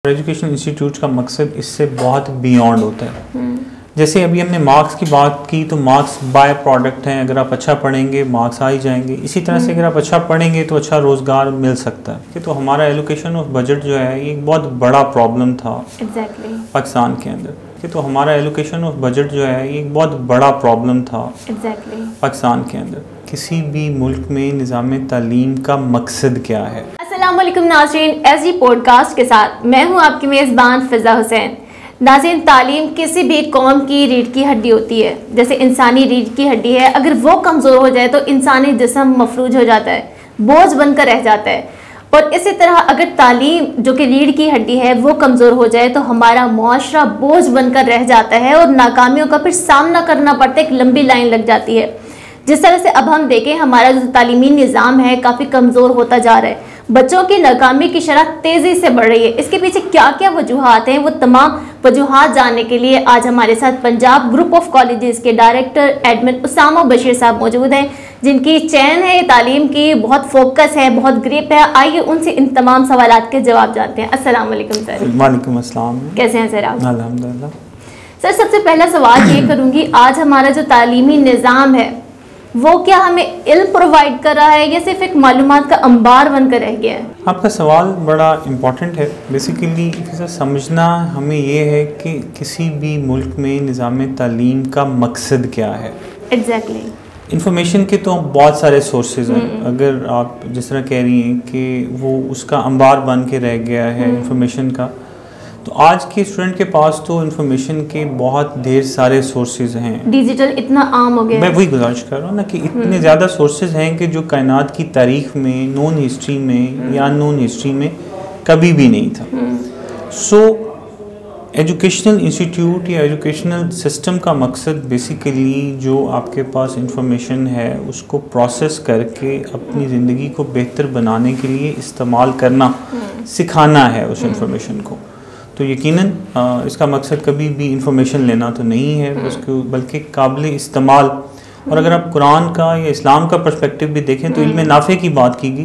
Education institute का मकसद इससे बहुत बियॉन्ड होता है। जैसे अभी हमने मार्क्स की बात की तो मार्क्स बाय प्रोडक्ट हैं, अगर आप अच्छा पढ़ेंगे मार्क्स आ ही जाएंगे। इसी तरह से अगर आप अच्छा पढ़ेंगे तो अच्छा रोज़गार मिल सकता है। तो हमारा एलोकेशन ऑफ बजट जो है ये एक बहुत बड़ा प्रॉब्लम था पाकिस्तान के अंदर। तो हमारा एलोकेशन ऑफ बजट जो है ये एक बहुत बड़ा प्रॉब्लम था पाकिस्तान के अंदर। किसी भी मुल्क में निज़ाम तालीम का मकसद क्या है। अस्सलामुअलैकुम नाज़रीन, एसजी पॉडकास्ट के साथ मैं हूं आपकी मेज़बान फ़िज़ा हुसैन। नाज़रीन, तालीम किसी भी कौम की रीढ़ की हड्डी होती है। जैसे इंसानी रीढ़ की हड्डी है, अगर वो कमज़ोर हो जाए तो इंसानी जिस्म मफलूज हो जाता है, बोझ बनकर रह जाता है। और इसी तरह अगर तालीम जो कि रीढ़ की हड्डी है वो कमज़ोर हो जाए तो हमारा मुआशरा बोझ बनकर रह जाता है और नाकामियों का फिर सामना करना पड़ता है, एक लंबी लाइन लग जाती है। जिस तरह से अब हम देखें हमारा जो तालीमी निज़ाम है काफ़ी कमज़ोर होता जा रहा है, बच्चों की नाकामी की शरह तेज़ी से बढ़ रही है। इसके पीछे क्या क्या वजूहात हैं, वो तमाम वजूहात जानने के लिए आज हमारे साथ पंजाब ग्रुप ऑफ कॉलेजेस के डायरेक्टर एडमिन उसामा बशीर साहब मौजूद हैं, जिनकी चैन है तालीम की, बहुत फोकस है, बहुत ग्रिप है। आइए उनसे इन तमाम सवालात के जवाब जानते हैं। अस्सलाम वालेकुम सर। वालेकुम अस्सलाम। कैसे हैं सर आप? अल्हम्दुलिल्लाह। सर, सबसे पहला सवाल ये करूँगी, आज हमारा जो तालीमी निज़ाम है वो क्या हमें इल्म प्रोवाइड कर रहा है या सिर्फ एक मालूमात का अंबार बनकर रह गया है? आपका सवाल बड़ा इम्पोर्टेंट है। बेसिकली समझना हमें ये है कि किसी भी मुल्क में निज़ाम तालीम का मकसद क्या है। एग्जैक्टली। इंफॉर्मेशन के तो बहुत सारे सोर्सेज हैं। अगर आप जिस तरह कह रही हैं कि वो उसका अंबार बन के रह गया है इंफॉर्मेशन का, तो आज के स्टूडेंट के पास तो इन्फॉर्मेशन के बहुत ढेर सारे सोर्सेज हैं। डिजिटल इतना आम हो गया। मैं वही गुजारिश कर रहा हूँ ना कि इतने ज़्यादा सोर्सेज हैं कि जो कायनात की तारीख में, नोन हिस्ट्री में या अननोन हिस्ट्री में कभी भी नहीं था। सो एजुकेशनल इंस्टीट्यूट या एजुकेशनल सिस्टम का मकसद बेसिकली जो आपके पास इंफॉर्मेशन है उसको प्रोसेस करके अपनी ज़िंदगी को बेहतर बनाने के लिए इस्तेमाल करना, सिखाना है उस इंफॉर्मेशन को। तो यकीनन इसका मकसद कभी भी इंफॉर्मेशन लेना तो नहीं है बल्कि काबिल इस्तेमाल। और अगर आप कुरान का या इस्लाम का पर्सपेक्टिव भी देखें तो इल्म नाफ़े की बात की गई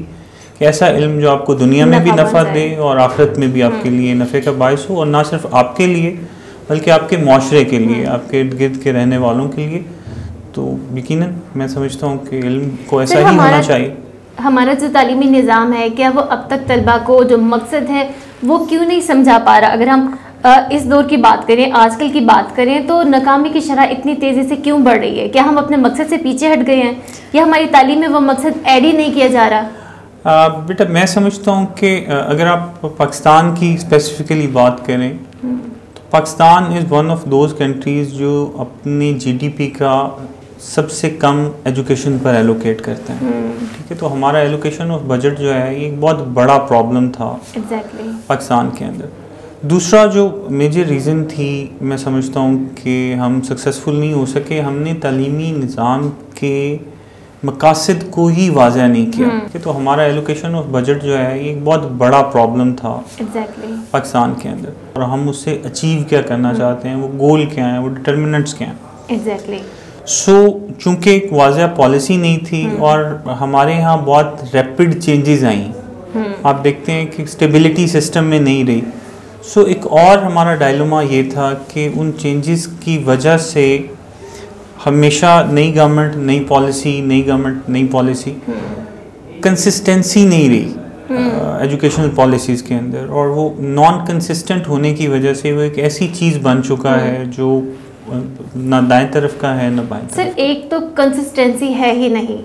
कि ऐसा इल्म जो आपको दुनिया में भी नफ़ा दे और आखिरत में भी आपके लिए नफ़े का बायस हो, और ना सिर्फ आपके लिए बल्कि आपके माशरे के लिए, आपके इर्द गिर्द के रहने वालों के लिए। तो यकीनन मैं समझता हूँ कि इल्म को ऐसा ही होना चाहिए। हमारा जो तालीमी निज़ाम है क्या वो अब तक तलबा को जो मकसद है वो क्यों नहीं समझा पा रहा? अगर हम इस दौर की बात करें, आजकल की बात करें, तो नाकामी की शरह इतनी तेज़ी से क्यों बढ़ रही है? क्या हम अपने मकसद से पीछे हट गए हैं या हमारी तालीम में वो मकसद ऐड ही नहीं किया जा रहा? बेटा, मैं समझता हूँ कि अगर आप पाकिस्तान की स्पेसिफिकली बात करें तो Pakistan is one of those countries जो अपनी GDP का सबसे कम एजुकेशन पर एलोकेट करते हैं। ठीक है, तो हमारा एलोकेशन ऑफ बजट जो है ये एक बहुत बड़ा प्रॉब्लम था पाकिस्तान के अंदर। दूसरा जो मेजर रीज़न थी, मैं समझता हूँ कि हम सक्सेसफुल नहीं हो सके, हमने तालीमी निज़ाम के मकासद को ही वाज़ह नहीं किया। तो हमारा एलोकेशन ऑफ बजट जो है ये एक बहुत बड़ा प्रॉब्लम था पाकिस्तान के अंदर, और हम उससे अचीव क्या करना चाहते हैं, वो गोल क्या है, वो डिटर्मिनेंट्स क्या हैं। सो चूँकि एक वाज़ह पॉलिसी नहीं थी और हमारे यहाँ बहुत रैपिड चेंजेस आई, आप देखते हैं कि स्टेबिलिटी सिस्टम में नहीं रही। सो एक और हमारा डायलेमा ये था कि उन चेंजेस की वजह से हमेशा नई गवर्नमेंट नई पॉलिसी, नई गवर्नमेंट नई पॉलिसी, कंसिस्टेंसी नहीं रही एजुकेशनल पॉलिसीज़ के अंदर, और वो नॉन कंसिस्टेंट होने की वजह से वो एक ऐसी चीज़ बन चुका है जो ना दाएं तरफ का है ना बाएं तरफ। सर, एक तो कंसिस्टेंसी है ही नहीं,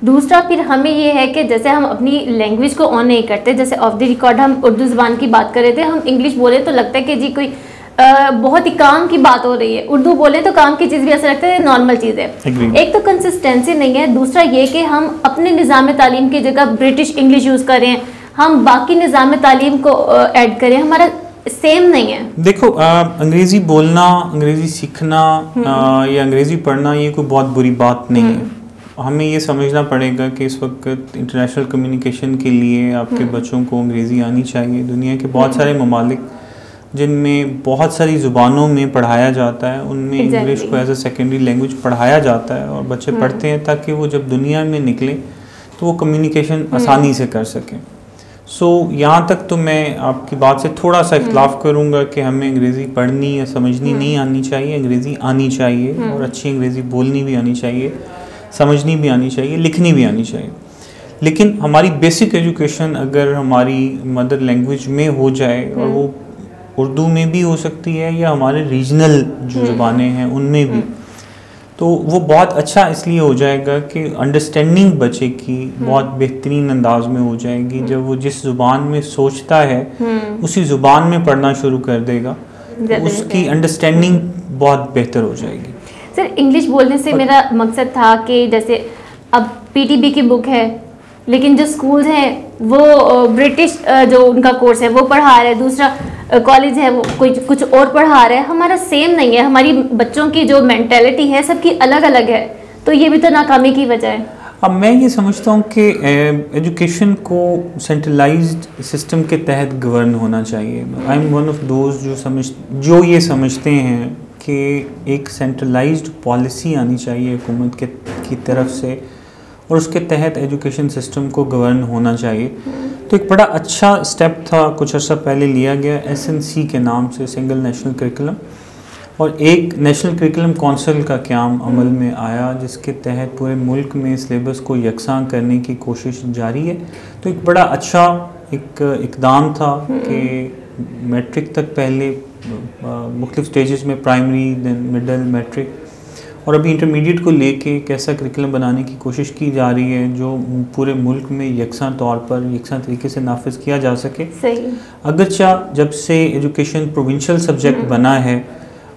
दूसरा फिर हमें ये है कि जैसे हम अपनी लैंग्वेज को ऑन नहीं करते। जैसे ऑफ द रिकॉर्ड हम उर्दू ज़बान की बात कर रहे थे, हम इंग्लिश बोले तो लगता है कि जी कोई बहुत ही काम की बात हो रही है, उर्दू बोले तो काम की चीज़ भी ऐसा लगता है नॉर्मल चीज़ है। एक तो कंसिस्टेंसी नहीं है, दूसरा ये कि हम अपने निज़ाम तालीम की जगह ब्रिटिश इंग्लिश यूज़ करें, हम बाकी निज़ाम तालीम को ऐड करें, हमारा सेम नहीं है। देखो, अंग्रेज़ी बोलना, अंग्रेज़ी सीखना या अंग्रेज़ी पढ़ना ये कोई बहुत बुरी बात नहीं है। हमें ये समझना पड़ेगा कि इस वक्त इंटरनेशनल कम्युनिकेशन के लिए आपके बच्चों को अंग्रेज़ी आनी चाहिए। दुनिया के बहुत सारे ममालिक जिनमें बहुत सारी ज़ुबानों में पढ़ाया जाता है, उनमें इंग्लिश को एज ए सेकेंडरी लैंग्वेज पढ़ाया जाता है और बच्चे पढ़ते हैं ताकि वो जब दुनिया में निकलें तो वो कम्युनिकेशन आसानी से कर सकें। यहाँ तक तो मैं आपकी बात से थोड़ा सा इख्तलाफ करूँगा कि हमें अंग्रेज़ी पढ़नी या समझनी नहीं आनी चाहिए, अंग्रेज़ी आनी चाहिए और अच्छी अंग्रेज़ी बोलनी भी आनी चाहिए, समझनी भी आनी चाहिए, लिखनी भी आनी चाहिए। लेकिन हमारी बेसिक एजुकेशन अगर हमारी मदर लैंग्वेज में हो जाए, और वो उर्दू में भी हो सकती है या हमारे रीजनल जो ज़ुबानें हैं उनमें भी, तो वो बहुत अच्छा इसलिए हो जाएगा कि अंडरस्टैंडिंग बच्चे की बहुत बेहतरीन अंदाज में हो जाएगी। जब वो जिस ज़ुबान में सोचता है उसी ज़ुबान में पढ़ना शुरू कर देगा, तो उसकी अंडरस्टैंडिंग बहुत बेहतर हो जाएगी। सर, इंग्लिश बोलने से मेरा मकसद था कि जैसे अब पीटीबी की बुक है, लेकिन जो स्कूल्स हैं वो ब्रिटिश जो उनका कोर्स है वो पढ़ा रहे हैं, दूसरा कॉलेज है वो कोई कुछ और पढ़ा रहा है, हमारा सेम नहीं है। हमारी बच्चों की जो मेंटेलिटी है सबकी अलग अलग है, तो ये भी तो नाकामी की वजह है। अब मैं ये समझता हूँ कि एजुकेशन को सेंट्रलाइज्ड सिस्टम के तहत गवर्न होना चाहिए। I am one of those जो ये समझते हैं कि एक सेंट्रलाइज्ड पॉलिसी आनी चाहिए हुकूमत की तरफ से, और उसके तहत एजुकेशन सिस्टम को गवर्न होना चाहिए। तो एक बड़ा अच्छा स्टेप था कुछ अर्सा पहले लिया गया SNC के नाम से, सिंगल नेशनल करिकुलम, और एक नेशनल करिकुलम काउंसिल का क़याम अमल में आया, जिसके तहत पूरे मुल्क में सिलेबस को यकसां करने की कोशिश जारी है। तो एक बड़ा अच्छा इकदाम था कि मैट्रिक तक पहले मुख्तलिफ स्टेजेस में, प्राइमरी, देन मिडल, मैट्रिक, और अभी इंटरमीडिएट को लेके एक ऐसा करिकुलम बनाने की कोशिश की जा रही है जो पूरे मुल्क में यकसां तौर पर, यकसां तरीके से नाफिज किया जा सके। सही। अगरचा जब से एजुकेशन प्रोविंशियल सब्जेक्ट बना है,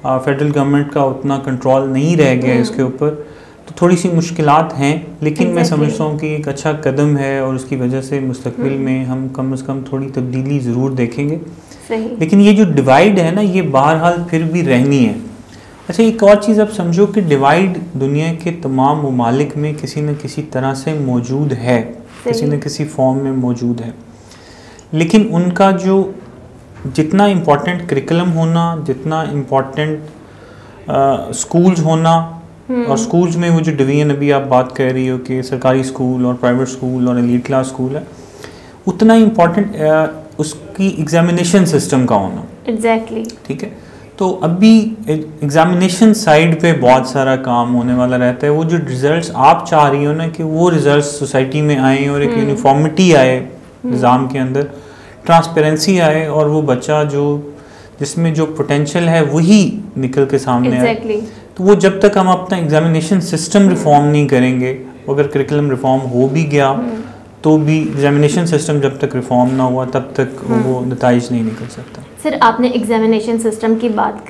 फेडरल गवर्नमेंट का उतना कंट्रोल नहीं रह गया इसके ऊपर, तो थोड़ी सी मुश्किलात हैं, लेकिन मैं समझता हूँ कि एक अच्छा कदम है और उसकी वजह से मुस्तकबिल में हम कम से कम थोड़ी तब्दीली ज़रूर देखेंगे। सही। लेकिन ये जो डिवाइड है ना, ये बहरहाल फिर भी रहनी है। अच्छा, एक और चीज़ आप समझो कि डिवाइड दुनिया के तमाम ममालिक में किसी न किसी तरह से मौजूद है, किसी न किसी फॉर्म में मौजूद है, लेकिन उनका जो जितना इम्पोर्टेंट करिकुलम होना, जितना इम्पोर्टेंट स्कूल्स होना, और स्कूल्स में वो जो डिवीजन अभी आप बात कर रही हो कि सरकारी स्कूल और प्राइवेट स्कूल और एलीट क्लास स्कूल है, उतना इम्पोर्टेंट उसकी एग्जामिनेशन सिस्टम का होना। एग्जैक्टली। ठीक है, तो अभी एग्जामिनेशन साइड पे बहुत सारा काम होने वाला रहता है। वो जो रिजल्ट्स आप चाह रही हो ना कि वो रिजल्ट्स सोसाइटी में आए और एक यूनिफॉर्मिटी आए निज़ाम के अंदर, ट्रांसपेरेंसी आए, और वो बच्चा जो जिसमें जो पोटेंशियल है वही निकल के सामने आए। तो वो जब तक हम अपना एग्जामिनेशन सिस्टम रिफॉर्म नहीं करेंगे, अगर करिकुलम रिफॉर्म हो भी गया तो भी एग्जामिनेशन सिस्टम जब तक रिफॉर्म ना हुआ तब तक वो नताइज नहीं निकल सकता। सर, आपने एग्जामिनेशन सिस्टम की बात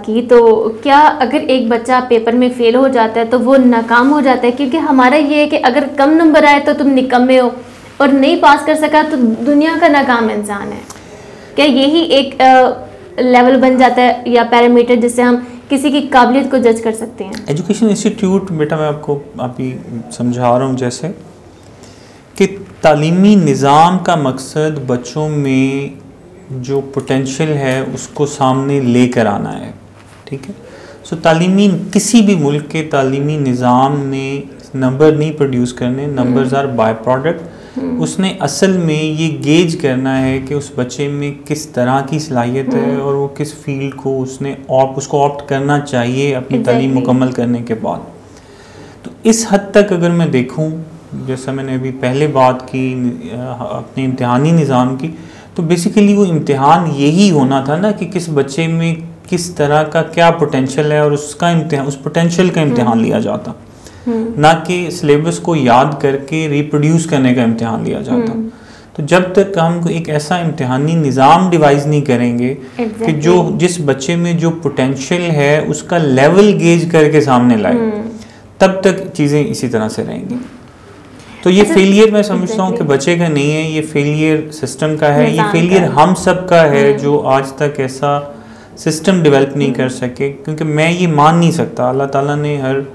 की, तो क्या अगर एक बच्चा पेपर में फेल हो जाता है तो वो नाकाम हो जाता है? क्योंकि हमारा ये है कि अगर कम नंबर आए तो तुम निकम्मे हो, और नहीं पास कर सका तो दुनिया का नाकाम इंसान है। क्या यही एक लेवल बन जाता है या पैरामीटर जिससे हम किसी की काबिलियत को जज कर सकते हैं? एजुकेशन इंस्टीट्यूट, बेटा मैं आपको अभी समझा रहा हूँ जैसे कि तालीमी निज़ाम का मकसद बच्चों में जो पोटेंशियल है उसको सामने लेकर आना है। ठीक है, सो तालीमी किसी भी मुल्क के तालीमी निज़ाम ने नंबर नहीं प्रोड्यूस करने, नंबर्स आर बाय प्रोडक्ट। उसने असल में ये गेज करना है कि उस बच्चे में किस तरह की सलाहियत है और वो किस फील्ड को उसको ऑप्ट करना चाहिए अपनी तालीम मुकम्मल करने के बाद। तो इस हद तक अगर मैं देखूं, जैसा मैंने अभी पहले बात की अपने इम्तिहानी निज़ाम की, तो बेसिकली वो इम्तिहान यही होना था ना कि किस बच्चे में किस तरह का क्या पोटेंशियल है और उसका इम्तिहान, उस पोटेंशियल का इम्तिहान लिया जाता, ना कि सिलेबस को याद करके रिप्रोड्यूस करने का इम्तिहान लिया जाता। तो जब तक हम एक ऐसा इम्तिहानी निज़ाम डिवाइस नहीं करेंगे कि जो जिस बच्चे में जो पोटेंशियल है उसका लेवल गेज करके सामने लाए, तब तक चीज़ें इसी तरह से रहेंगी। तो ये फेलियर मैं समझता हूँ कि बच्चे का नहीं है, ये फेलियर सिस्टम का है, ये फेलियर हम सब का है जो आज तक ऐसा सिस्टम डेवलप नहीं कर सके। क्योंकि मैं ये मान नहीं सकता, अल्लाह ताला ने हर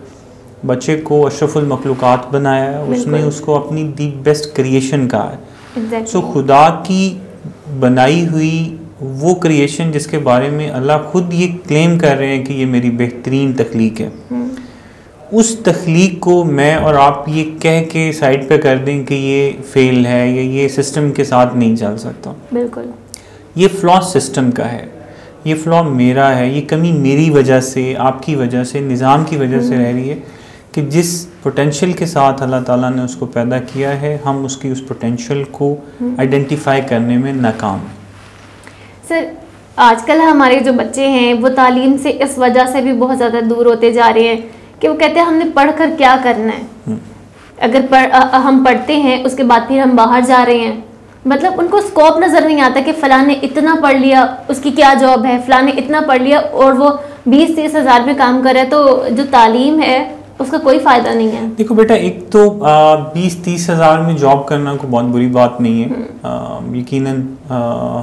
बच्चे को अशरफुल मखलूक़ात बनाया है, उसने उसको अपनी दी बेस्ट क्रिएशन कहा है। सो खुदा की बनाई हुई वो क्रिएशन जिसके बारे में अल्लाह खुद ये क्लेम कर रहे हैं कि ये मेरी बेहतरीन तख्लीक है, उस तख्लीक को मैं और आप ये कह के साइड पे कर दें कि ये फेल है या ये सिस्टम के साथ नहीं चल सकता। बिल्कुल, ये फ्लॉ सिस्टम का है, ये फ्लॉ मेरा है, ये कमी मेरी वजह से, आपकी वजह से, निज़ाम की वजह से रह रही है कि जिस पोटेंशियल के साथ अल्लाह ताला ने उसको पैदा किया है, हम उसकी उस पोटेंशियल को आइडेंटिफाई करने में नाकाम हैं। सर आजकल हमारे जो बच्चे हैं वो तालीम से इस वजह से भी बहुत ज़्यादा दूर होते जा रहे हैं कि वो कहते हैं हमने पढ़कर क्या करना है। अगर हम पढ़ते हैं उसके बाद फिर हम बाहर जा रहे हैं, मतलब उनको स्कोप नज़र नहीं आता कि फ़लाँ ने इतना पढ़ लिया उसकी क्या जॉब है, फ़लाँ ने इतना पढ़ लिया और वो 20-30 हज़ार में काम कर रहा है, तो जो तालीम है उसका कोई फ़ायदा नहीं है। देखो बेटा, एक तो 20-30 हज़ार में जॉब करना कोई बहुत बुरी बात नहीं है। यकीनन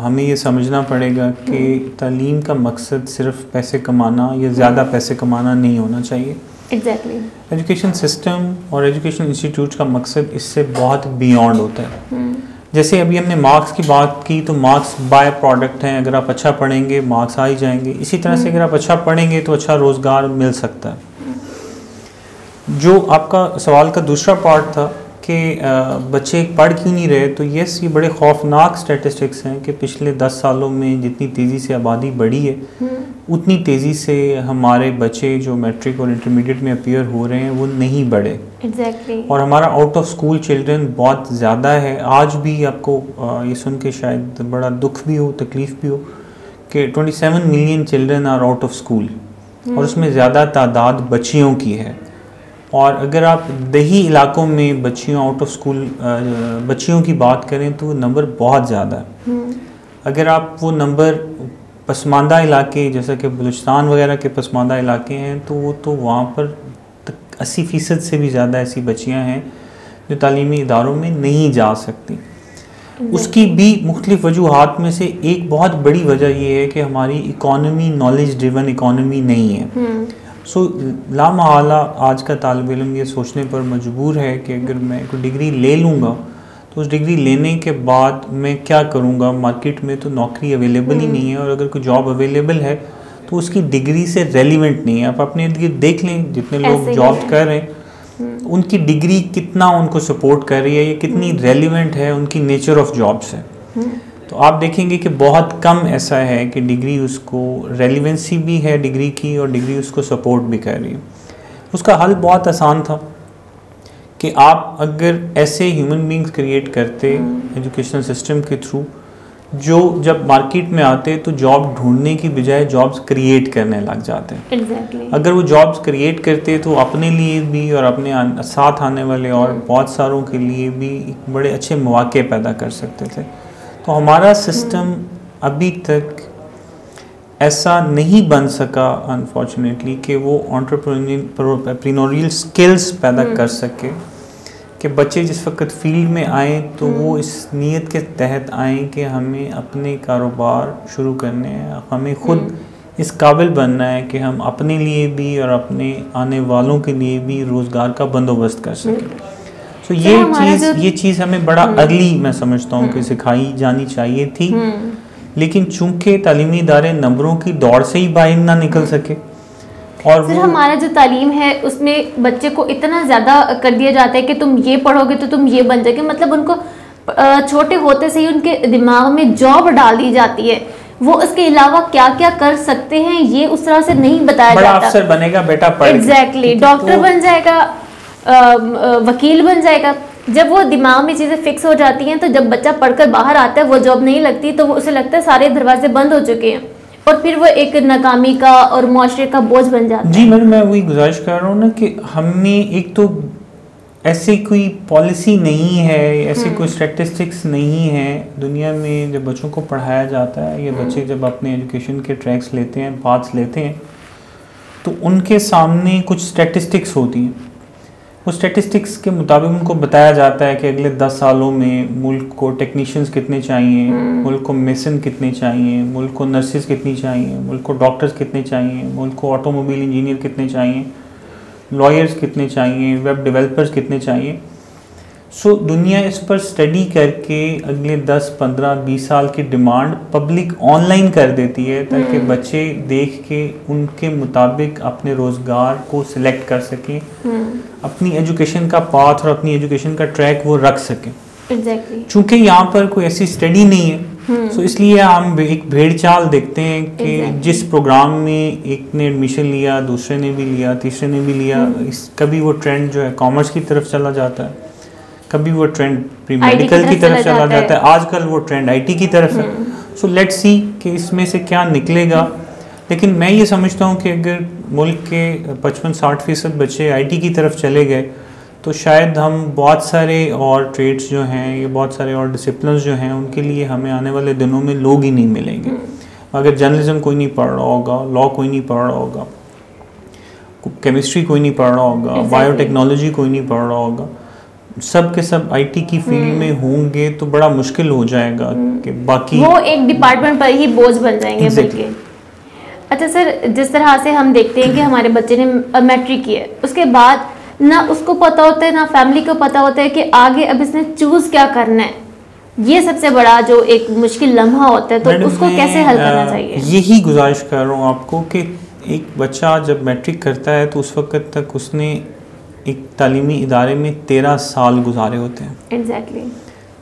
हमें ये समझना पड़ेगा कि तालीम का मकसद सिर्फ पैसे कमाना या ज़्यादा पैसे कमाना नहीं होना चाहिए। एग्जैक्टली। एजुकेशन सिस्टम और एजुकेशन इंस्टीट्यूट का मकसद इससे बहुत बियॉन्ड होता है। जैसे अभी हमने मार्क्स की बात की, तो मार्क्स बाय प्रोडक्ट हैं, अगर आप अच्छा पढ़ेंगे मार्क्स आ ही जाएंगे। इसी तरह से अगर आप अच्छा पढ़ेंगे तो अच्छा रोज़गार मिल सकता है। जो आपका सवाल का दूसरा पार्ट था कि बच्चे पढ़ क्यों नहीं रहे, तो यस, ये बड़े खौफनाक स्टैटिस्टिक्स हैं कि पिछले 10 सालों में जितनी तेज़ी से आबादी बढ़ी है उतनी तेज़ी से हमारे बच्चे जो मैट्रिक और इंटरमीडिएट में अपीयर हो रहे हैं वो नहीं बढ़े। एग्जैक्टली। और हमारा आउट ऑफ स्कूल चिल्ड्रन बहुत ज़्यादा है। आज भी आपको ये सुन के शायद बड़ा दुख भी हो, तकलीफ़ भी हो कि 27 million children are out of school और उसमें ज़्यादा तादाद बच्चियों की है। और अगर आप दही इलाकों में बच्चियों आउट ऑफ स्कूल बच्चियों की बात करें तो वो नंबर बहुत ज़्यादा है। अगर आप वो नंबर पसमानदा इलाके जैसा कि बलूचिस्तान वगैरह के पसमानदा इलाके हैं तो वो तो वहाँ पर 80% से भी ज़्यादा ऐसी बच्चियाँ हैं जो तालीमी इदारों में नहीं जा सकती। उसकी भी मुख्तलिफ वजूहात में से एक बहुत बड़ी वजह ये है कि हमारी इकॉनमी नॉलेज ड्रिवन इकॉनमी नहीं है। सो लामहाला आज का तालिब इल्म ये सोचने पर मजबूर है कि अगर मैं कोई डिग्री ले लूँगा तो उस डिग्री लेने के बाद मैं क्या करूँगा, मार्केट में तो नौकरी अवेलेबल ही नहीं है, और अगर कोई जॉब अवेलेबल है तो उसकी डिग्री से रेलिवेंट नहीं है। आप अपने इर्द गिर्द देख लें, जितने लोग जॉब कर रहे हैं उनकी डिग्री कितना उनको सपोर्ट कर रही है, ये कितनी रेलिवेंट है उनकी नेचर ऑफ जॉब से। तो आप देखेंगे कि बहुत कम ऐसा है कि डिग्री उसको रेलिवेंसी भी है डिग्री की और डिग्री उसको सपोर्ट भी कर रही है। उसका हल बहुत आसान था कि आप अगर ऐसे ह्यूमन बींग्स क्रिएट करते एजुकेशन सिस्टम के थ्रू जो जब मार्केट में आते तो जॉब ढूंढने की बजाय जॉब्स क्रिएट करने लग जाते हैं। Exactly. अगर वो जॉब्स क्रिएट करते तो अपने लिए भी और अपने साथ आने वाले और बहुत सारों के लिए भी बड़े अच्छे मौके पैदा कर सकते थे। तो हमारा सिस्टम अभी तक ऐसा नहीं बन सका अनफॉर्चुनेटली कि वो एंटरप्रेन्योरियल स्किल्स पैदा कर सके कि बच्चे जिस वक्त फील्ड में आए तो वो इस नीयत के तहत आए कि हमें अपने कारोबार शुरू करने हैं, हमें खुद इस काबिल बनना है कि हम अपने लिए भी और अपने आने वालों के लिए भी रोज़गार का बंदोबस्त कर सकें। तो ये चीज़ हमें बड़ा अर्ली मैं समझता हूँ कि सिखाई जानी चाहिए थी, लेकिन चूंकि तालीमी इदारे नंबरों की दौड़ से ही बाहर ना निकल सके और फिर हमारा जो तालीम है उसमें बच्चे को इतना ज़्यादा कर दिया जाता है कि तुम ये पढ़ोगे तो तुम ये बन जाओगे, मतलब उनको छोटे होते से ही उनके दिमाग में जॉब डाल दी जाती है। वो उसके अलावा क्या क्या कर सकते हैं ये उस तरह से नहीं बताया बड़ा जाता। अफसर बनेगा बेटा पढ़। एग्जैक्टली, डॉक्टर बन जाएगा, वकील बन जाएगा। जब वो दिमाग में चीज़ें फिक्स हो जाती हैं तो जब बच्चा पढ़कर बाहर आता है वो जॉब नहीं लगती तो वो उसे लगता है सारे दरवाजे बंद हो चुके हैं और फिर वो एक नाकामी का और मुआशरे का बोझ बन जाता है। जी मैं वही गुजारिश कर रहा हूँ ना कि हमने एक तो ऐसी कोई पॉलिसी नहीं है, ऐसे कोई स्टैटिस्टिक्स नहीं है दुनिया में जब बच्चों को पढ़ाया जाता है या बच्चे जब अपने एजुकेशन के ट्रैक्स लेते हैं, पाथ्स लेते हैं तो उनके सामने कुछ स्टैटिस्टिक्स होती हैं। उस स्टैटिस्टिक्स के मुताबिक उनको बताया जाता है कि अगले 10 सालों में मुल्क को टेक्नीशियंस कितने चाहिए, मुल्क को मेसन कितने चाहिए, मुल्क को नर्सेज कितनी चाहिए, मुल्क को डॉक्टर्स कितने चाहिए, मुल्क को ऑटोमोबाइल इंजीनियर कितने चाहिए, लॉयर्स कितने चाहिए, वेब डेवलपर्स कितने चाहिए। सो दुनिया इस पर स्टडी करके अगले 10, 15, 20 साल की डिमांड पब्लिक ऑनलाइन कर देती है ताकि बच्चे देख के उनके मुताबिक अपने रोज़गार को सिलेक्ट कर सकें, अपनी एजुकेशन का पाथ और अपनी एजुकेशन का ट्रैक वो रख सकें। चूँकि यहाँ पर कोई ऐसी स्टडी नहीं है, सो इसलिए हम एक भेड़ चाल देखते हैं कि जिस प्रोग्राम में एक ने एडमिशन लिया, दूसरे ने भी लिया, तीसरे ने भी लिया, कभी वो ट्रेंड जो है कॉमर्स की तरफ चला जाता है, कभी वो ट्रेंड प्री मेडिकल की तरफ चला जाता है, आजकल वो ट्रेंड आईटी की तरफ है। सो लेट्स सी कि इसमें से क्या निकलेगा। लेकिन मैं ये समझता हूँ कि अगर मुल्क के 55-60% बच्चे आईटी की तरफ चले गए तो शायद हम बहुत सारे और ट्रेड्स जो हैं, ये बहुत सारे और डिसिप्लिन्स जो हैं, उनके लिए हमें आने वाले दिनों में लोग ही नहीं मिलेंगे। अगर जर्नलिज्म कोई नहीं पढ़ रहा होगा, लॉ कोई नहीं पढ़ रहा होगा, केमिस्ट्री कोई नहीं पढ़ रहा होगा, बायोटेक्नोलॉजी कोई नहीं पढ़ रहा होगा, सब के सब आईटी की फील्ड में होंगे तो बड़ा मुश्किल हो जाएगा कि बाकी वो एक डिपार्टमेंट पर ही बोझ बन जाएंगे बल्कि। अच्छा सर, जिस तरह से हम देखते हैं कि हमारे बच्चे ने मैट्रिक किया, उसके बाद ना उसको पता होता है ना फैमिली को पता होता है कि आगे अब इसने चूज क्या करना है, ये सबसे बड़ा जो एक मुश्किल लम्हा होता है, तो उसको कैसे हल करना चाहिए? यही गुजारिश कर रहा हूँ आपको कि एक बच्चा जब मैट्रिक करता है तो उस वक्त तक उसने एक तालीमी इदारे में 13 साल गुजारे होते हैं। एग्जैक्टली।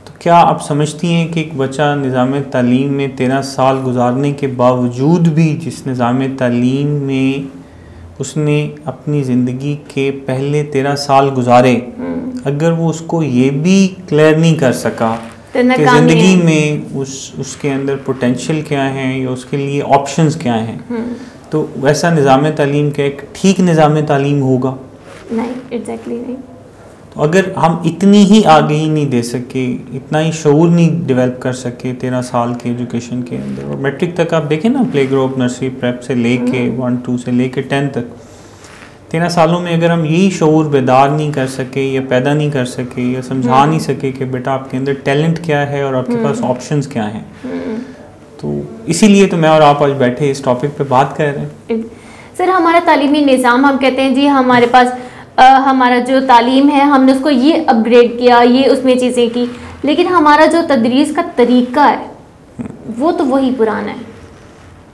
तो क्या आप समझती हैं कि एक बच्चा निज़ाम तालीम में 13 साल गुजारने के बावजूद भी, जिस निज़ाम तालीम में उसने अपनी ज़िंदगी के पहले 13 साल गुजारे, अगर वो उसको ये भी क्लियर नहीं कर सका कि ज़िंदगी में उसके अंदर पोटेंशियल क्या है या उसके लिए ऑप्शंस क्या हैं, तो वैसा निज़ाम तालीम का एक ठीक निज़ाम तालीम होगा नहीं। एग्जैक्टली नहीं। तो अगर हम इतनी ही आगे ही नहीं दे सके, इतना ही शऊर नहीं डेवलप कर सके 13 साल के एजुकेशन के अंदर, और मैट्रिक तक आप देखें ना, प्ले ग्रुप, नर्सरी, प्रेप से लेके 1-2 से लेके 10 तक, 13 सालों में अगर हम यही शऊर बेदार नहीं कर सके या पैदा नहीं कर सके या समझा नहीं सके कि बेटा आपके अंदर टैलेंट क्या है और आपके पास ऑप्शंस क्या हैं, तो इसीलिए तो मैं और आप आज बैठे इस टॉपिक पे बात कर रहे हैं। सर, हमारा तालीमी निज़ाम, हम कहते हैं जी हमारे पास हमारा जो तालीम है हमने उसको ये अपग्रेड किया, ये उसमें चीज़ें की, लेकिन हमारा जो तदरीस का तरीका है वो तो वही पुराना है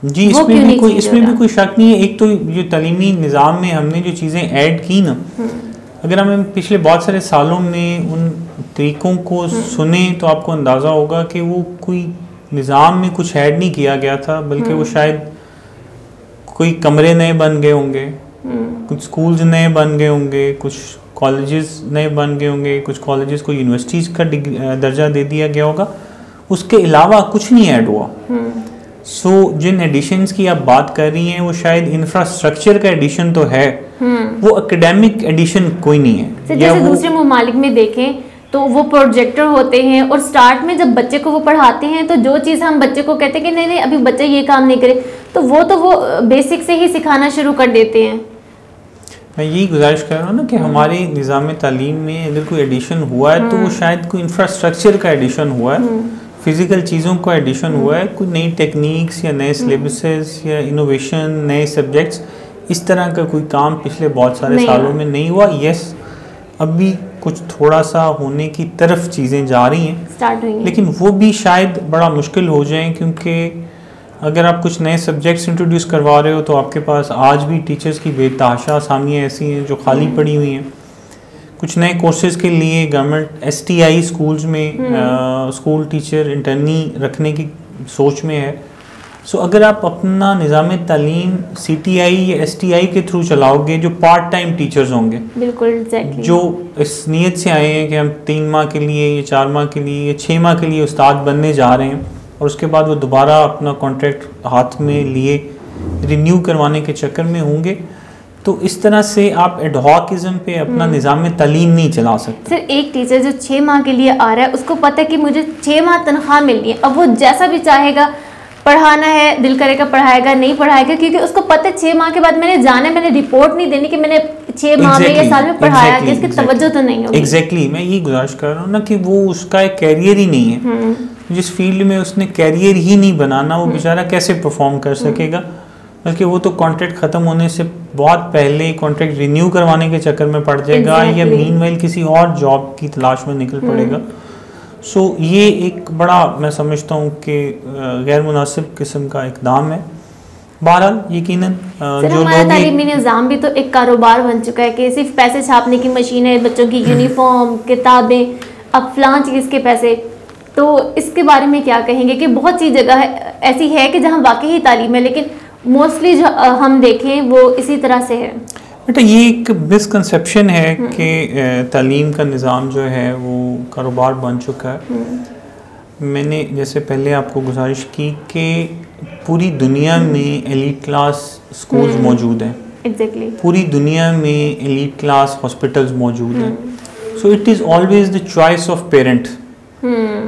जी। इसमें भी कोई शक नहीं है। एक तो जो तालीमी निज़ाम में हमने जो चीज़ें ऐड की ना, अगर हम पिछले बहुत सारे सालों में उन तरीक़ों को सुने तो आपको अंदाज़ा होगा कि वो कोई निज़ाम में कुछ ऐड नहीं किया गया था, बल्कि वो शायद कोई कमरे नए बन गए होंगे, कुछ स्कूल्स नए बन गए होंगे, कुछ कॉलेजेस नए बन गए होंगे, कुछ कॉलेजेस को यूनिवर्सिटीज़ का दर्जा दे दिया गया होगा, उसके अलावा कुछ नहीं ऐड हुआ। सो जिन एडिशंस की आप बात कर रही हैं वो शायद इंफ्रास्ट्रक्चर का एडिशन तो है, वो एकेडमिक एडिशन कोई नहीं है। जैसे दूसरे ममालिक में देखें तो वो प्रोजेक्टर होते हैं और स्टार्ट में जब बच्चे को वो पढ़ाते हैं तो जो चीज़ हम बच्चे को कहते हैं कि नहीं अभी बच्चा ये काम नहीं करे, तो वो बेसिक से ही सिखाना शुरू कर देते हैं। मैं यही गुजारिश कर रहा हूँ ना कि हमारे निज़ाम तालीम में अगर कोई एडिशन हुआ है तो वो शायद कोई इंफ्रास्ट्रक्चर का एडिशन हुआ है, फिज़िकल चीज़ों का एडिशन हुआ है, कोई नई टेक्निक्स या नए सिलेबसेस या इनोवेशन, नए सब्जेक्ट्स, इस तरह का कोई काम पिछले बहुत सारे सालों में नहीं हुआ। यस, अभी कुछ थोड़ा सा होने की तरफ चीज़ें जा रही हैं, स्टार्ट हुई हैं, लेकिन वो भी शायद बड़ा मुश्किल हो जाए, क्योंकि अगर आप कुछ नए सब्जेक्ट्स इंट्रोड्यूस करवा रहे हो तो आपके पास आज भी टीचर्स की बेतहाशा असामियाँ ऐसी हैं जो खाली पड़ी हुई हैं। कुछ नए कोर्सेज़ के लिए गवर्नमेंट STI स्कूल्स में स्कूल टीचर इंटर्नी रखने की सोच में है। सो अगर आप अपना निज़ाम तालीम CTI या STI के थ्रू चलाओगे, जो पार्ट टाइम टीचर्स होंगे, बिल्कुल एग्जैक्टली, जो इस नीयत से आए हैं कि हम 3 माह के लिए या 4 माह के लिए या 6 माह के लिए उस्ताद बनने जा रहे हैं, और उसके बाद वो दोबारा अपना कॉन्ट्रैक्ट हाथ में लिए रिन्यू करवाने के चक्कर में होंगे, तो इस तरह से आप एडहॉकिज्म पे अपना निज़ाम तालीम नहीं चला सकते। सर, एक टीचर जो 6 माह के लिए आ रहा है उसको पता है कि मुझे 6 माह तनख्वाह मिलनी है, अब वो जैसा भी चाहेगा पढ़ाना है, दिल करेगा पढ़ाएगा, नहीं पढ़ाएगा, क्योंकि उसको पता है 6 माह के बाद मैंने जाना है, मैंने रिपोर्ट नहीं देनी कि मैंने 6 माह में या साल में पढ़ाया, जिसकी तवज्जो तो नहीं होगी। एग्जैक्टली, मैं ये गुजारिश कर रहा हूँ ना कि वो उसका एक कैरियर ही नहीं है, जिस फील्ड में उसने कैरियर ही नहीं बनाना, वो बेचारा कैसे परफॉर्म कर सकेगा। बल्कि वो तो कॉन्ट्रैक्ट ख़त्म होने से बहुत पहले कॉन्ट्रैक्ट रिन्यू करवाने के चक्कर में पड़ जाएगा या मीनवाइल किसी और जॉब की तलाश में निकल पड़ेगा। सो ये एक बड़ा मैं समझता हूँ कि गैर मुनासिब किस्म का इक़दाम है। बहरहाल यकीनन जो लोग तालीमी निज़ाम भी तो एक कारोबार बन चुका है कि सिर्फ पैसे छापने की मशीन है, बच्चों की यूनिफॉर्म, किताबें, अब फलां चीज़ के पैसे। तो इसके बारे में क्या कहेंगे कि बहुत सी जगह ऐसी है कि जहाँ वाकई ही तालीम है, लेकिन मोस्टली जो हम देखें वो इसी तरह से है। बेटा ये एक मिसकंसेप्शन है कि तालीम का निज़ाम जो है वो कारोबार बन चुका है। मैंने जैसे पहले आपको गुजारिश की कि पूरी दुनिया में एलीट क्लास स्कूल्स मौजूद हैं। एग्जैक्टली पूरी दुनिया में एलीट क्लास हॉस्पिटल्स मौजूद हैं। So it is always the choice of parent.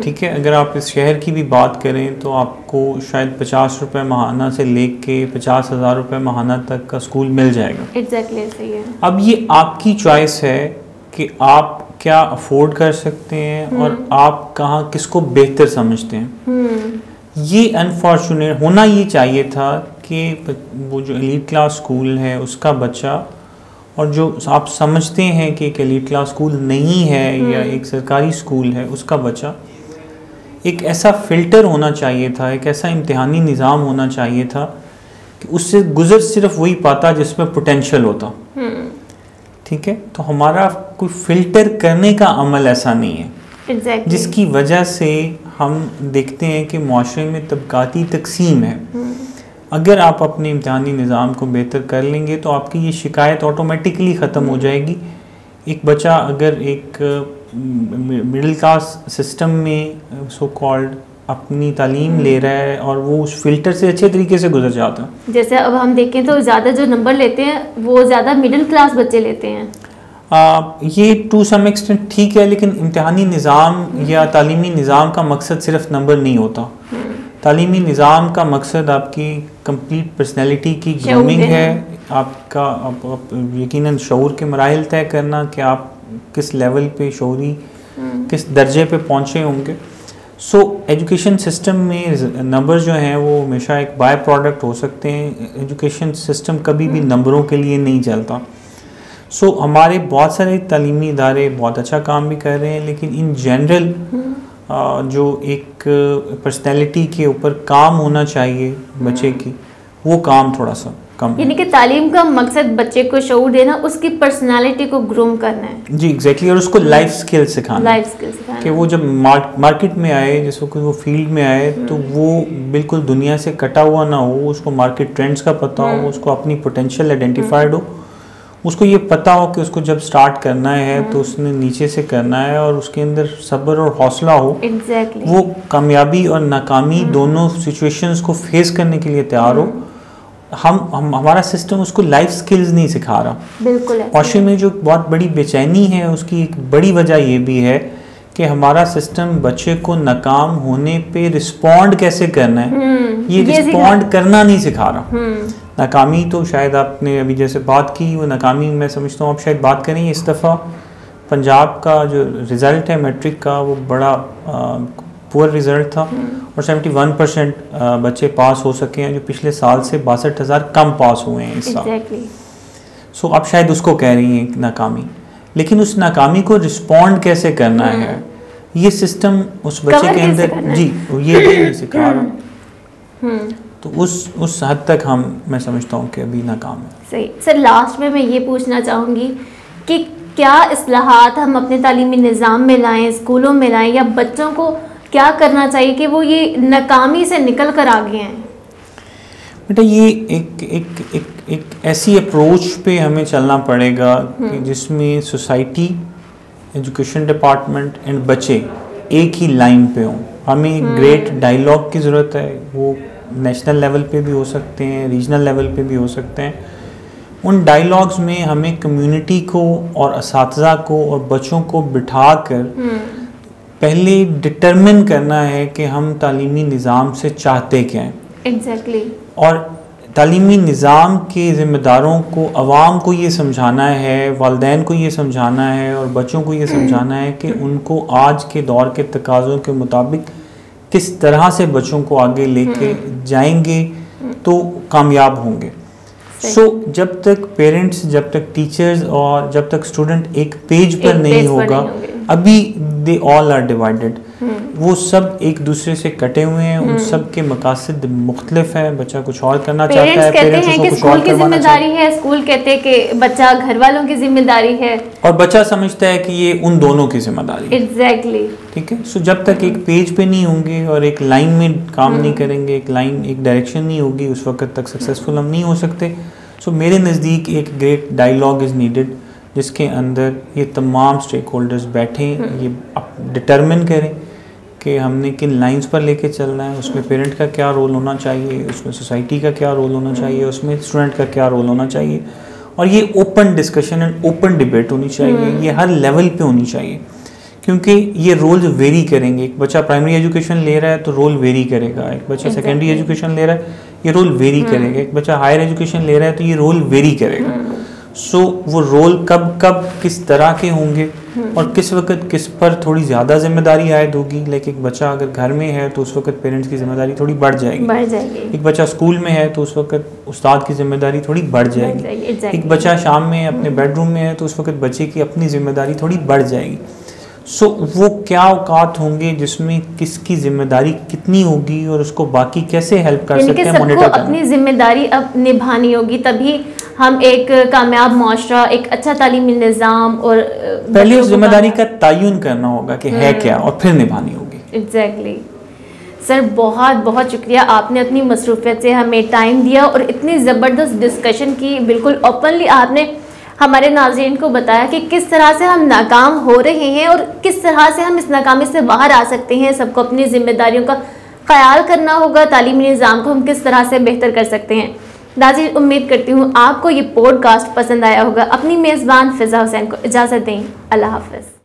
ठीक है, अगर आप इस शहर की भी बात करें तो आपको शायद 50 रुपये माहाना से लेके 50,000 रुपये माहाना तक का स्कूल मिल जाएगा। एग्जैक्टली सही है। अब ये आपकी चॉइस है कि आप क्या अफोर्ड कर सकते हैं और आप कहाँ किसको बेहतर समझते हैं। ये अनफॉर्चुनेट होना ये चाहिए था कि वो जो एलीट क्लास स्कूल है उसका बच्चा, और जो आप समझते हैं कि एक एलीट क्लास स्कूल नहीं है या एक सरकारी स्कूल है, उसका बच्चा, एक ऐसा फ़िल्टर होना चाहिए था, एक ऐसा इम्तिहानी निज़ाम होना चाहिए था कि उससे गुज़र सिर्फ वही पाता जिसमें पोटेंशियल होता। ठीक है, तो हमारा कोई फ़िल्टर करने का अमल ऐसा नहीं है। exactly. जिसकी वजह से हम देखते हैं कि माशरे में तबकाती तकसीम है। अगर आप अपने इम्तिहानी निज़ाम को बेहतर कर लेंगे तो आपकी ये शिकायत ऑटोमेटिकली ख़त्म हो जाएगी। एक बच्चा अगर एक मिडिल क्लास सिस्टम में सो कॉल्ड अपनी तालीम ले रहा है और वो उस फिल्टर से अच्छे तरीके से गुजर जाता है। जैसे अब हम देखें तो ज़्यादा जो नंबर लेते हैं वो ज़्यादा मिडिल क्लास बच्चे लेते हैं। ये टू सम एक्सटेंट ठीक है, लेकिन इम्तिहानी निज़ाम या तालीमी निज़ाम का मकसद सिर्फ नंबर नहीं होता। तालीमी निज़ाम का मकसद आपकी कंप्लीट पर्सनैलिटी की ग्रूमिंग है, आपका यकीनन शऊर के मराहिल तय करना कि आप किस लेवल पे शऊरी किस दर्जे पे पहुँचे होंगे। सो एजुकेशन सिस्टम में नंबर जो हैं वो हमेशा एक बाय प्रोडक्ट हो सकते हैं। एजुकेशन सिस्टम कभी भी नंबरों के लिए नहीं चलता। सो हमारे बहुत सारे तालीमी इदारे बहुत अच्छा काम भी कर रहे हैं, लेकिन इन जनरल जो एक पर्सनैलिटी के ऊपर काम होना चाहिए बच्चे की, वो काम थोड़ा सा कम। यानी कि तालीम का मकसद बच्चे को शऊर देना, उसकी पर्सनालिटी को ग्रूम करना है। जी एग्जैक्टली, और उसको लाइफ स्किल सिखाना कि वो जब मार्केट में आए, जिस वक्त वो फील्ड में आए तो वो बिल्कुल दुनिया से कटा हुआ ना हो, उसको मार्केट ट्रेंड्स का पता हो, उसको अपनी पोटेंशियल आइडेंटिफाइड हो, उसको ये पता हो कि उसको जब स्टार्ट करना है तो उसने नीचे से करना है और उसके अंदर सब्र और हौसला हो। exactly. वो कामयाबी और नाकामी दोनों सिचुएशंस को फेस करने के लिए तैयार हो। हमारा सिस्टम उसको लाइफ स्किल्स नहीं सिखा रहा। बिल्कुल। माशरे में जो बहुत बड़ी बेचैनी है उसकी एक बड़ी वजह ये भी है कि हमारा सिस्टम बच्चे को नाकाम होने पे रिस्पॉन्ड कैसे करना है ये रिस्पॉन्ड करना नहीं सिखा रहा। नाकामी तो शायद आपने अभी जैसे बात की, वो नाकामी मैं समझता हूँ आप शायद बात करें इस दफ़ा पंजाब का जो रिज़ल्ट है मैट्रिक का वो बड़ा पुअर रिज़ल्ट था और 71% बच्चे पास हो सके हैं, जो पिछले साल से 62,000 कम पास हुए हैं इस साल। सो आप शायद उसको कह रही हैं नाकामी, लेकिन उस नाकामी को रिस्पॉन्ड कैसे करना है ये सिस्टम उस बच्चे के अंदर जी ये नहीं सिखा रहा। तो उस हद तक मैं समझता हूँ कि अभी नाकाम है। सही सर, लास्ट में मैं ये पूछना चाहूँगी कि क्या इस्लाहात हम अपने तालीमी निज़ाम में लाएं, स्कूलों में लाएं, या बच्चों को क्या करना चाहिए कि वो ये नाकामी से निकल कर आगे आएँ? बेटा ये एक ऐसी अप्रोच पे हमें चलना पड़ेगा कि जिसमें सोसाइटी, एजुकेशन डिपार्टमेंट एंड बच्चे एक ही लाइन पे हों। हमें एक ग्रेट डायलॉग की ज़रूरत है, वो नेशनल लेवल पे भी हो सकते हैं, रीजनल लेवल पे भी हो सकते हैं। उन डायलॉग्स में हमें कम्युनिटी को और असातिज़ा को और बच्चों को बिठा कर पहले डिटरमिन करना है कि हम तालीमी निज़ाम से चाहते क्या हैं। एग्जैक्टली। और तालीमी निज़ाम के ज़िम्मेदारों को, अवाम को ये समझाना है, वालिदैन को ये समझाना है और बच्चों को ये समझाना है कि उनको आज के दौर के तकाज़ों के मुताबिक किस तरह से बच्चों को आगे लेके जाएंगे तो कामयाब होंगे। जब तक पेरेंट्स, जब तक टीचर्स और जब तक स्टूडेंट एक पेज पर नहीं होगा, अभी दे ऑल आर डिवाइडेड, वो सब एक दूसरे से कटे हुए हैं, उन सब के मकासद मुख्तलिफ है। बच्चा कुछ और करना चाहता है, पेरेंट्स कहते हैं कि स्कूल की जिम्मेदारी है, स्कूल कहते हैं कि बच्चा घर वालों की जिम्मेदारी है, और बच्चा समझता है कि ये उन दोनों की जिम्मेदारी है। एग्जैक्टली ठीक है। सो जब तक एक पेज पे नहीं होंगे और एक लाइन में काम नहीं करेंगे, एक लाइन, एक डायरेक्शन नहीं होगी, उस वक्त तक सक्सेसफुल हम नहीं हो सकते। सो मेरे नज़दीक एक ग्रेट डायलॉग इज़ नीडेड, जिसके अंदर ये तमाम स्टेक होल्डर्स बैठें, ये डिटरमिन करें कि हमने किन लाइंस पर लेके चलना है, उसमें पेरेंट का क्या रोल होना चाहिए, उसमें सोसाइटी का क्या रोल होना चाहिए, उसमें स्टूडेंट का क्या रोल होना चाहिए, और ये open discussion and open debate होनी चाहिए, ये हर लेवल पे होनी चाहिए, क्योंकि ये रोल्स वेरी करेंगे। एक बच्चा प्राइमरी एजुकेशन ले रहा है तो रोल वेरी करेगा, एक बच्चा सेकेंडरी एजुकेशन ले रहा है ये रोल वेरी करेगा, एक बच्चा हायर एजुकेशन ले रहा है तो ये रोल वेरी करेगा। सो वो रोल कब कब किस तरह के होंगे और किस वक्त किस पर थोड़ी ज़्यादा जिम्मेदारी आयद होगी। लाइक एक बच्चा अगर घर में है तो उस वक्त पेरेंट्स की जिम्मेदारी थोड़ी बढ़ जाएगी, एक बच्चा स्कूल में है तो उस वक्त उस्ताद की जिम्मेदारी थोड़ी बढ़ जाएगी, एक बच्चा शाम में अपने बेडरूम में है तो उस वक्त बच्चे की अपनी जिम्मेदारी थोड़ी बढ़ जाएगी। सो वो क्या औकात होंगे जिसमें किसकी जिम्मेदारी कितनी होगी और उसको बाकी कैसे हेल्प कर सकते हैं, मॉनिटर करना। अपनी जिम्मेदारी अब निभानी होगी, तभी हम एक कामयाब माशरा, एक अच्छा तालीमी निज़ाम, और पहले उस जिम्मेदारी का तयन करना होगा कि है क्या, और फिर निभानी होगी। एग्जैक्टली सर, बहुत बहुत शुक्रिया, आपने अपनी मसरूफियत से हमें टाइम दिया और इतनी ज़बरदस्त डिस्कशन की। बिल्कुल ओपनली आपने हमारे नाज़रीन को बताया कि किस तरह से हम नाकाम हो रहे हैं और किस तरह से हम इस नाकामी से बाहर आ सकते हैं। सबको अपनी जिम्मेदारियों का ख्याल करना होगा, तालीमी निज़ाम को हम किस तरह से बेहतर कर सकते हैं। नाज़रीन, उम्मीद करती हूँ आपको ये पॉडकास्ट पसंद आया होगा। अपनी मेज़बान फ़िज़ा हुसैन को इजाज़त दें। अल्लाह हाफ़िज़।